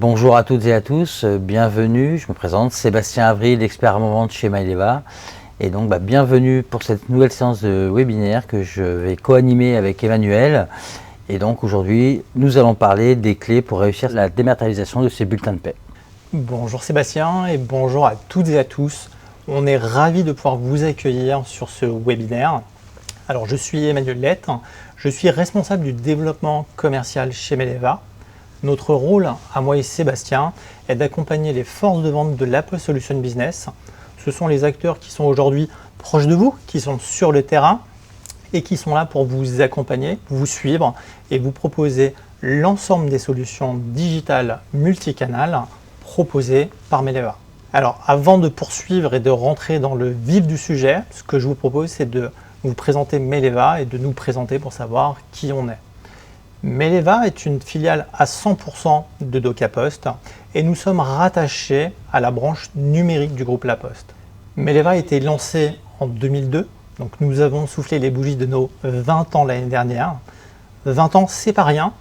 Bonjour à toutes et à tous, bienvenue, je me présente Sébastien Avril, expert avant-vente chez Maeleva. Et donc bienvenue pour cette nouvelle séance de webinaire que je vais co-animer avec Emmanuel. Et donc aujourd'hui, nous allons parler des clés pour réussir la dématérialisation de ces bulletins de paie. Bonjour Sébastien et bonjour à toutes et à tous. On est ravis de pouvoir vous accueillir sur ce webinaire. Alors je suis Emmanuel Lett, je suis responsable du développement commercial chez Maeleva. Notre rôle, à moi et Sébastien, est d'accompagner les forces de vente de l'Apple Solution Business. Ce sont les acteurs qui sont aujourd'hui proches de vous, qui sont sur le terrain et qui sont là pour vous accompagner, vous suivre et vous proposer l'ensemble des solutions digitales multicanales proposées par Maeleva. Alors avant de poursuivre et de rentrer dans le vif du sujet, ce que je vous propose c'est de vous présenter Maeleva et de nous présenter pour savoir qui on est. Maeleva est une filiale à 100% de DocaPost et nous sommes rattachés à la branche numérique du groupe La Poste. Maeleva a été lancé en 2002, donc nous avons soufflé les bougies de nos 20 ans l'année dernière. 20 ans, c'est pas rien,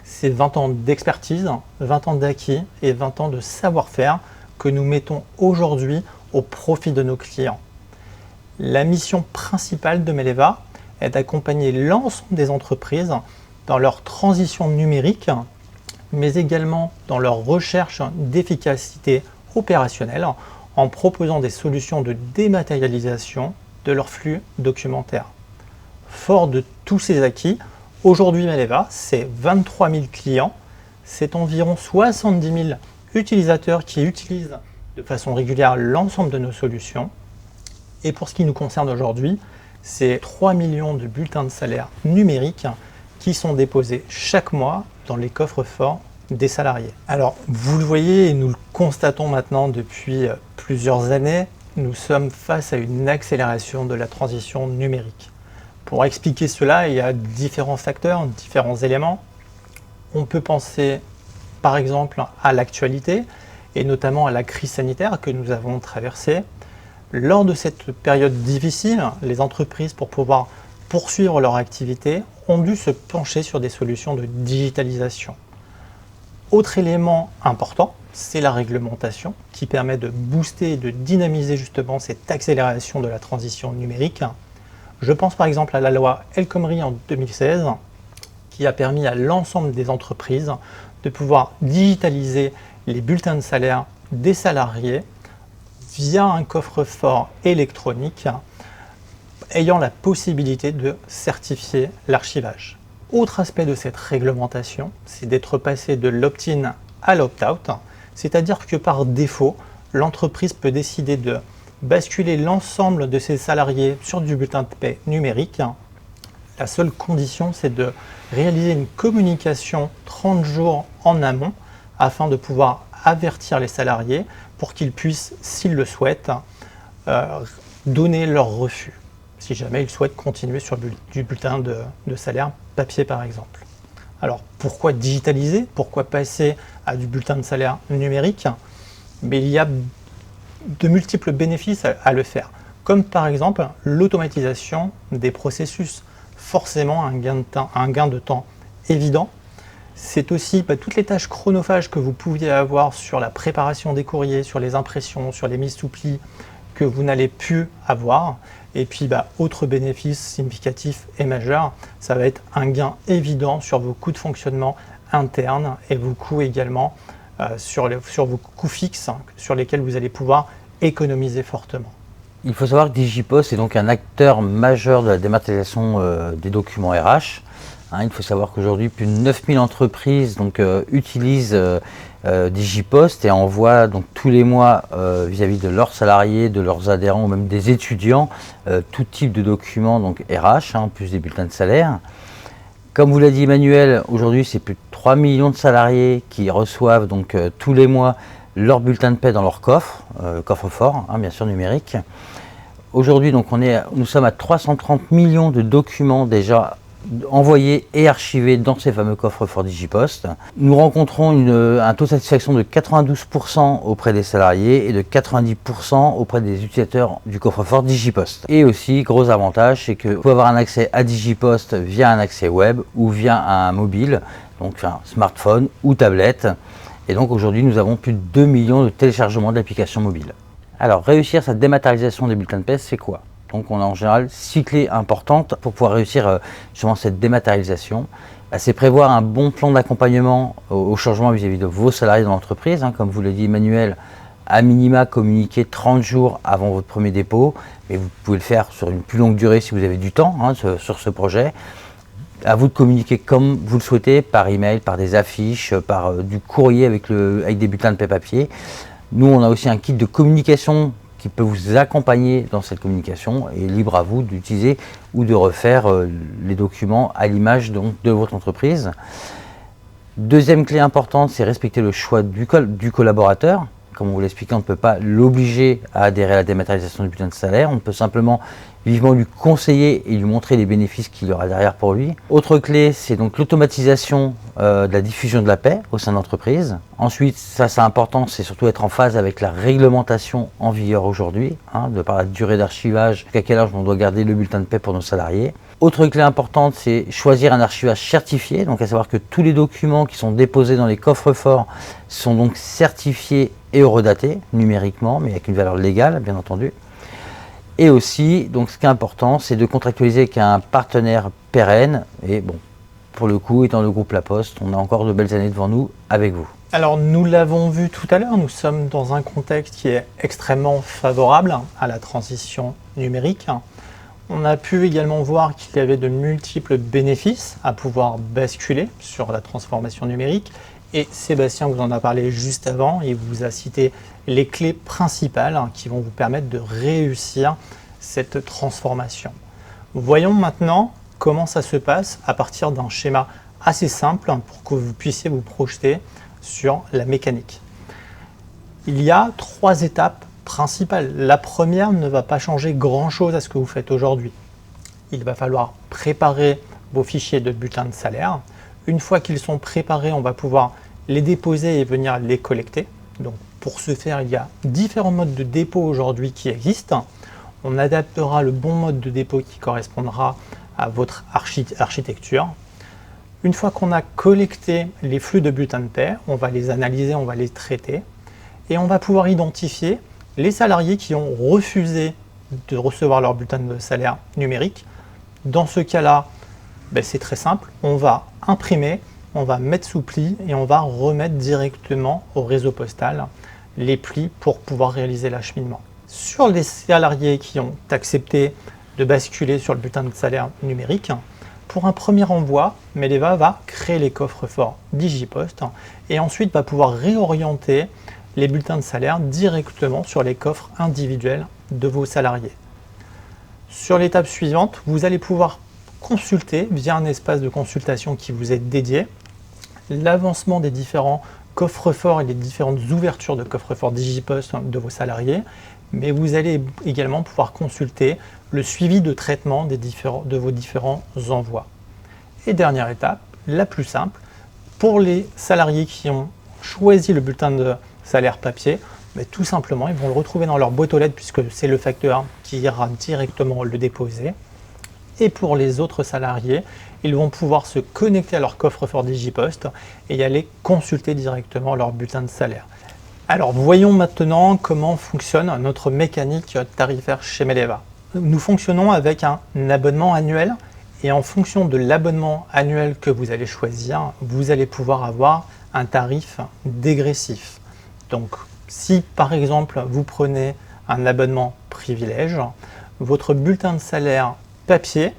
c'est 20 ans d'expertise, 20 ans d'acquis et 20 ans de savoir-faire que nous mettons aujourd'hui au profit de nos clients. La mission principale de Maeleva est d'accompagner l'ensemble des entreprises dans leur transition numérique, mais également dans leur recherche d'efficacité opérationnelle en proposant des solutions de dématérialisation de leur flux documentaire. Fort de tous ces acquis, aujourd'hui Maeleva, c'est 23 000 clients, c'est environ 70 000 utilisateurs qui utilisent de façon régulière l'ensemble de nos solutions. Et pour ce qui nous concerne aujourd'hui, c'est 3 millions de bulletins de salaire numériques qui sont déposés chaque mois dans les coffres-forts des salariés. Alors, vous le voyez et nous le constatons maintenant depuis plusieurs années, nous sommes face à une accélération de la transition numérique. Pour expliquer cela, il y a différents facteurs, différents éléments. On peut penser par exemple à l'actualité et notamment à la crise sanitaire que nous avons traversée. Lors de cette période difficile, les entreprises, pour pouvoir poursuivre leur activité, ont dû se pencher sur des solutions de digitalisation. Autre élément important, c'est la réglementation qui permet de booster et de dynamiser justement cette accélération de la transition numérique. Je pense par exemple à la loi El Khomri en 2016 qui a permis à l'ensemble des entreprises de pouvoir digitaliser les bulletins de salaire des salariés via un coffre-fort électronique ayant la possibilité de certifier l'archivage. Autre aspect de cette réglementation, c'est d'être passé de l'opt-in à l'opt-out, c'est-à-dire que par défaut, l'entreprise peut décider de basculer l'ensemble de ses salariés sur du bulletin de paie numérique. La seule condition, c'est de réaliser une communication 30 jours en amont afin de pouvoir avertir les salariés pour qu'ils puissent, s'ils le souhaitent, donner leur refus, si jamais ils souhaitent continuer sur du bulletin de salaire papier par exemple. Alors pourquoi digitaliser? Pourquoi passer à du bulletin de salaire numérique? Mais il y a de multiples bénéfices à le faire, comme par exemple l'automatisation des processus. Forcément un gain de temps évident. C'est aussi toutes les tâches chronophages que vous pouviez avoir sur la préparation des courriers, sur les impressions, sur les mises sous pli, que vous n'allez plus avoir. Et puis autre bénéfice significatif et majeur, ça va être un gain évident sur vos coûts de fonctionnement internes et vos coûts également sur vos coûts fixes sur lesquels vous allez pouvoir économiser fortement. Il faut savoir que Digipost est donc un acteur majeur de la dématérialisation des documents RH. Il faut savoir qu'aujourd'hui, plus de 9000 entreprises utilisent Digipost et envoient donc tous les mois vis-à-vis de leurs salariés, de leurs adhérents ou même des étudiants tout type de documents donc RH, en plus des bulletins de salaire. Comme vous l'a dit Emmanuel, aujourd'hui c'est plus de 3 millions de salariés qui reçoivent donc tous les mois leur bulletin de paie dans leur coffre-fort, bien sûr numérique. Aujourd'hui donc nous sommes à 330 millions de documents déjà envoyés et archivés dans ces fameux coffres-forts Digipost. Nous rencontrons un taux de satisfaction de 92% auprès des salariés et de 90% auprès des utilisateurs du coffre-fort Digipost. Et aussi, gros avantage, c'est que vous pouvez avoir un accès à Digipost via un accès web ou via un mobile, donc un smartphone ou tablette. Et donc aujourd'hui, nous avons plus de 2 millions de téléchargements d'applications mobiles. Alors, réussir sa dématérialisation des bulletins de paie, c'est quoi? Donc on a en général 6 clés importantes pour pouvoir réussir justement cette dématérialisation. C'est prévoir un bon plan d'accompagnement au changement vis-à-vis de vos salariés dans l'entreprise. Comme vous l'a dit Emmanuel, à minima communiquer 30 jours avant votre premier dépôt, mais vous pouvez le faire sur une plus longue durée si vous avez du temps sur ce projet. À vous de communiquer comme vous le souhaitez, par email, par des affiches, par du courrier avec des bulletins de paie papier. Nous, on a aussi un kit de communication qui peut vous accompagner dans cette communication, et libre à vous d'utiliser ou de refaire les documents à l'image de votre entreprise. Deuxième clé importante, c'est respecter le choix du collaborateur. Comme on vous l'expliquait, on ne peut pas l'obliger à adhérer à la dématérialisation du bulletin de salaire. On peut simplement vivement lui conseiller et lui montrer les bénéfices qu'il y aura derrière pour lui. Autre clé, c'est donc l'automatisation de la diffusion de la paie au sein de l'entreprise. Ensuite, ça c'est important, c'est surtout être en phase avec la réglementation en vigueur aujourd'hui, de par la durée d'archivage, jusqu'à quel âge on doit garder le bulletin de paie pour nos salariés. Autre clé importante, c'est choisir un archivage certifié, donc à savoir que tous les documents qui sont déposés dans les coffres-forts sont donc certifiés et horodatés numériquement, mais avec une valeur légale, bien entendu. Et aussi, donc ce qui est important, c'est de contractualiser avec un partenaire pérenne. Et bon, pour le coup, étant le groupe La Poste, on a encore de belles années devant nous avec vous. Alors nous l'avons vu tout à l'heure, nous sommes dans un contexte qui est extrêmement favorable à la transition numérique. On a pu également voir qu'il y avait de multiples bénéfices à pouvoir basculer sur la transformation numérique. Et Sébastien vous en a parlé juste avant, il vous a cité les clés principales qui vont vous permettre de réussir cette transformation. Voyons maintenant comment ça se passe à partir d'un schéma assez simple pour que vous puissiez vous projeter sur la mécanique. Il y a 3 étapes principales. La première ne va pas changer grand-chose à ce que vous faites aujourd'hui. Il va falloir préparer vos fichiers de bulletins de salaire. Une fois qu'ils sont préparés, on va pouvoir les déposer et venir les collecter. Donc, pour ce faire, il y a différents modes de dépôt aujourd'hui qui existent. On adaptera le bon mode de dépôt qui correspondra à votre architecture. Une fois qu'on a collecté les flux de bulletins de paie, on va les analyser, on va les traiter et on va pouvoir identifier les salariés qui ont refusé de recevoir leur bulletin de salaire numérique. Dans ce cas-là, c'est très simple, on va imprimer, on va mettre sous pli et on va remettre directement au réseau postal les plis pour pouvoir réaliser l'acheminement. Sur les salariés qui ont accepté de basculer sur le bulletin de salaire numérique, pour un premier envoi, Medeva va créer les coffres-forts DigiPost et ensuite va pouvoir réorienter les bulletins de salaire directement sur les coffres individuels de vos salariés. Sur l'étape suivante, vous allez pouvoir consulter via un espace de consultation qui vous est dédié l'avancement des différents coffres-forts et les différentes ouvertures de coffres-forts DigiPost de vos salariés, mais vous allez également pouvoir consulter le suivi de traitement de vos différents envois. Et dernière étape, la plus simple, pour les salariés qui ont choisi le bulletin de salaire papier, tout simplement, ils vont le retrouver dans leur boîte aux lettres puisque c'est le facteur qui ira directement le déposer. Et pour les autres salariés, ils vont pouvoir se connecter à leur coffre-fort DigiPost et y aller consulter directement leur bulletin de salaire. Alors voyons maintenant comment fonctionne notre mécanique tarifaire chez Medeva. Nous fonctionnons avec un abonnement annuel et en fonction de l'abonnement annuel que vous allez choisir, vous allez pouvoir avoir un tarif dégressif. Donc si par exemple vous prenez un abonnement privilège, votre bulletin de salaire papier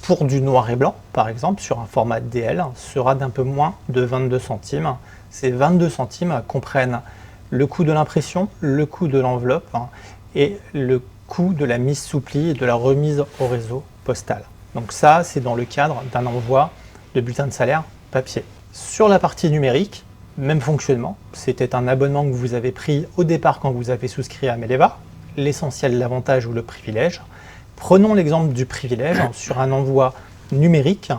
pour du noir et blanc par exemple sur un format DL sera d'un peu moins de 22 centimes. Ces 22 centimes comprennent le coût de l'impression, le coût de l'enveloppe et le coût de la mise sous pli et de la remise au réseau postal. Donc ça, c'est dans le cadre d'un envoi de bulletin de salaire papier. Sur la partie numérique, même fonctionnement. C'était un abonnement que vous avez pris au départ quand vous avez souscrit à Medeva, l'essentiel, l'avantage ou le privilège. Prenons l'exemple du privilège sur un envoi numérique.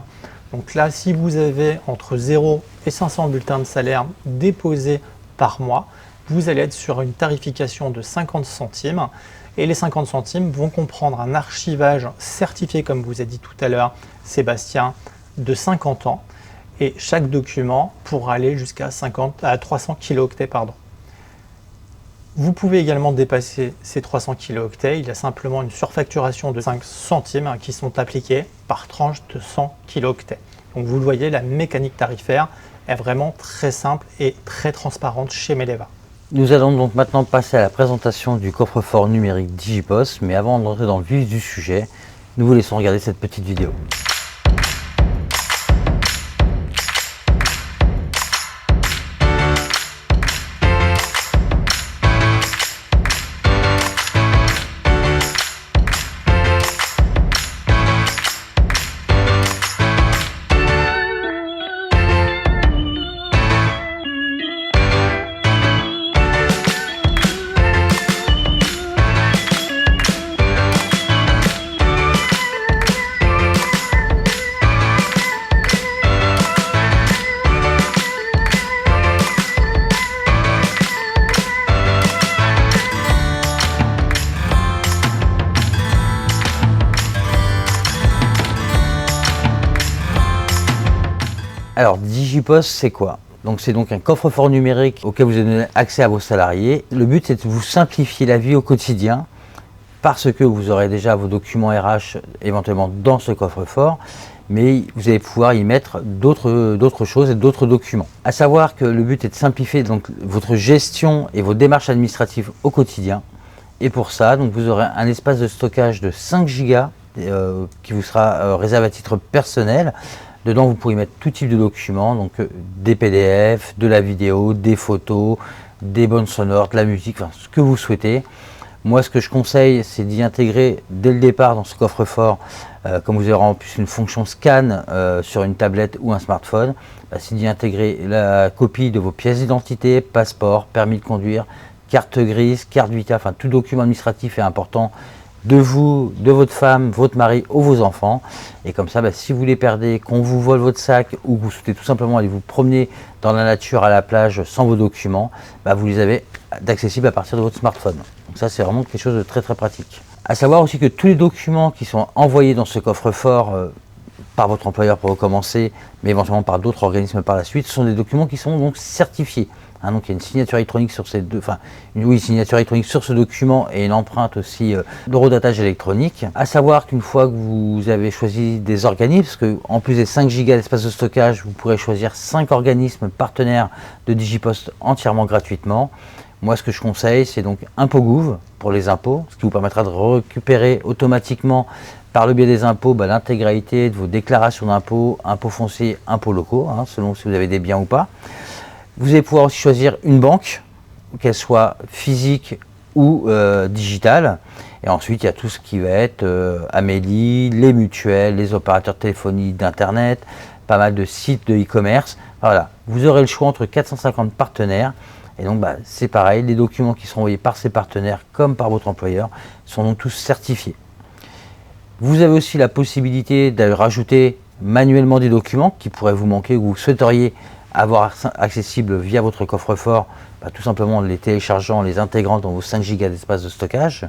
Donc là, si vous avez entre 0 et 500 bulletins de salaire déposés par mois, vous allez être sur une tarification de 50 centimes. Et les 50 centimes vont comprendre un archivage certifié, comme vous a dit tout à l'heure Sébastien, de 50 ans. et chaque document pourra aller jusqu'à 300 kilooctets. Vous pouvez également dépasser ces 300 kilooctets. Il y a simplement une surfacturation de 5 centimes qui sont appliqués par tranche de 100 kilooctets. Donc vous le voyez, la mécanique tarifaire est vraiment très simple et très transparente chez Medeva. Nous allons donc maintenant passer à la présentation du coffre-fort numérique Digipost, mais avant d'entrer dans le vif du sujet, nous vous laissons regarder cette petite vidéo. Alors Digipost, c'est quoi? Donc c'est donc un coffre-fort numérique auquel vous avez accès à vos salariés. Le but, c'est de vous simplifier la vie au quotidien parce que vous aurez déjà vos documents RH éventuellement dans ce coffre-fort, mais vous allez pouvoir y mettre d'autres choses et d'autres documents. À savoir que le but est de simplifier donc votre gestion et vos démarches administratives au quotidien. Et pour ça, donc vous aurez un espace de stockage de 5 Go qui vous sera réservé à titre personnel. Dedans, vous pourrez mettre tout type de documents, donc des PDF, de la vidéo, des photos, des bandes sonores, de la musique, enfin ce que vous souhaitez. Moi, ce que je conseille, c'est d'y intégrer dès le départ dans ce coffre-fort, comme vous aurez en plus une fonction scan sur une tablette ou un smartphone, c'est d'y intégrer la copie de vos pièces d'identité, passeport, permis de conduire, carte grise, carte vitale, enfin tout document administratif est important de vous, de votre femme, votre mari ou vos enfants. Et comme ça, si vous les perdez, qu'on vous vole votre sac ou que vous souhaitez tout simplement aller vous promener dans la nature à la plage sans vos documents, vous les avez accessibles à partir de votre smartphone. Donc ça, c'est vraiment quelque chose de très très pratique. À savoir aussi que tous les documents qui sont envoyés dans ce coffre-fort par votre employeur pour recommencer, mais éventuellement par d'autres organismes par la suite, sont des documents qui sont donc certifiés. Donc il y a une signature électronique sur ces deux, signature électronique sur ce document et une empreinte aussi d'horodatage électronique. À savoir qu'une fois que vous avez choisi des organismes, parce qu'en plus des 5 Go d'espace de stockage, vous pourrez choisir 5 organismes partenaires de Digipost entièrement gratuitement. Moi, ce que je conseille, c'est donc ImpôtGouv pour les impôts, ce qui vous permettra de récupérer automatiquement par le biais des impôts l'intégralité de vos déclarations d'impôts, impôts fonciers, impôts locaux, selon si vous avez des biens ou pas. Vous allez pouvoir aussi choisir une banque, qu'elle soit physique ou digitale. Et ensuite, il y a tout ce qui va être Amélie, les mutuelles, les opérateurs de téléphonie, d'internet, pas mal de sites de e-commerce. Voilà, vous aurez le choix entre 450 partenaires. Et donc, c'est pareil, les documents qui seront envoyés par ces partenaires comme par votre employeur sont donc tous certifiés. Vous avez aussi la possibilité de rajouter manuellement des documents qui pourraient vous manquer ou que vous souhaiteriez avoir accessible via votre coffre-fort, tout simplement les téléchargeant, les intégrant dans vos 5 Go d'espace de stockage.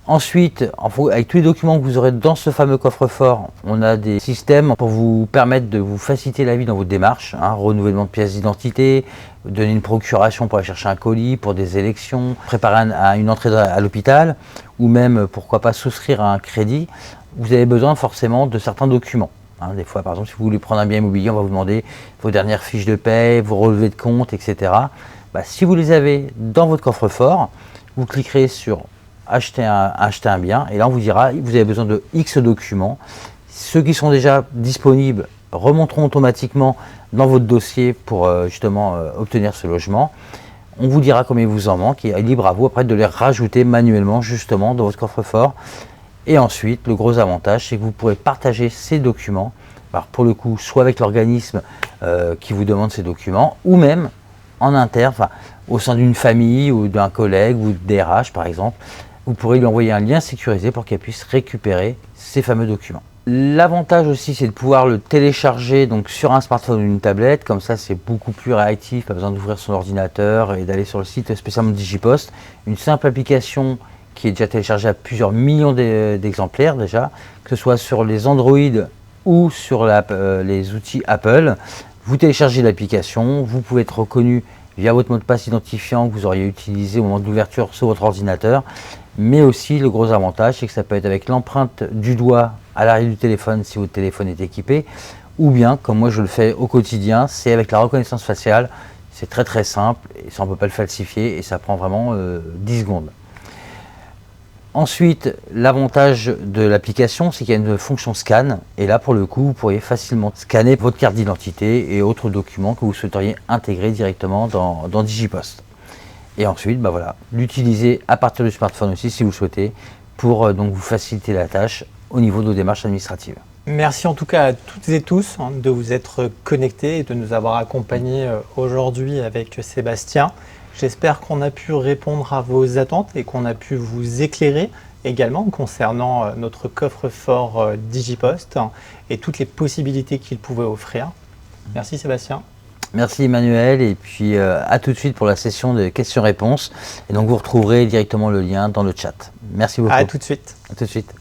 Ensuite, avec tous les documents que vous aurez dans ce fameux coffre-fort, on a des systèmes pour vous permettre de vous faciliter la vie dans vos démarches, renouvellement de pièces d'identité, donner une procuration pour aller chercher un colis, pour des élections, préparer une entrée à l'hôpital, ou même, pourquoi pas, souscrire à un crédit. Vous avez besoin forcément de certains documents. Des fois, par exemple, si vous voulez prendre un bien immobilier, on va vous demander vos dernières fiches de paie, vos relevés de compte, etc. Si vous les avez dans votre coffre-fort, vous cliquerez sur acheter un bien, et là on vous dira vous avez besoin de X documents. Ceux qui sont déjà disponibles remonteront automatiquement dans votre dossier pour justement obtenir ce logement. On vous dira combien il vous en manque et libre à vous après de les rajouter manuellement justement dans votre coffre-fort. Et ensuite, le gros avantage, c'est que vous pourrez partager ces documents, alors pour le coup, soit avec l'organisme qui vous demande ces documents, ou même en interne, au sein d'une famille ou d'un collègue ou des RH par exemple. Vous pourrez lui envoyer un lien sécurisé pour qu'elle puisse récupérer ces fameux documents. L'avantage aussi, c'est de pouvoir le télécharger donc sur un smartphone ou une tablette. Comme ça, c'est beaucoup plus réactif, pas besoin d'ouvrir son ordinateur et d'aller sur le site spécialement Digipost. Une simple application qui est déjà téléchargée à plusieurs millions d'exemplaires déjà, que ce soit sur les Android ou sur les outils Apple. Vous téléchargez l'application, vous pouvez être reconnu via votre mot de passe identifiant que vous auriez utilisé au moment de l'ouverture sur votre ordinateur. Mais aussi, le gros avantage, c'est que ça peut être avec l'empreinte du doigt à l'arrière du téléphone si votre téléphone est équipé, ou bien, comme moi je le fais au quotidien, c'est avec la reconnaissance faciale. C'est très très simple, et ça on ne peut pas le falsifier, et ça prend vraiment 10 secondes. Ensuite, l'avantage de l'application, c'est qu'il y a une fonction scan, et là pour le coup, vous pourriez facilement scanner votre carte d'identité et autres documents que vous souhaiteriez intégrer directement dans Digipost. Et ensuite, voilà, l'utiliser à partir du smartphone aussi si vous le souhaitez, pour donc vous faciliter la tâche au niveau de vos démarches administratives. Merci en tout cas à toutes et tous de vous être connectés et de nous avoir accompagnés aujourd'hui avec Sébastien. J'espère qu'on a pu répondre à vos attentes et qu'on a pu vous éclairer également concernant notre coffre-fort Digipost et toutes les possibilités qu'il pouvait offrir. Merci Sébastien. Merci Emmanuel, et puis à tout de suite pour la session de questions-réponses. Et donc vous retrouverez directement le lien dans le chat. Merci beaucoup. À tout de suite. À tout de suite.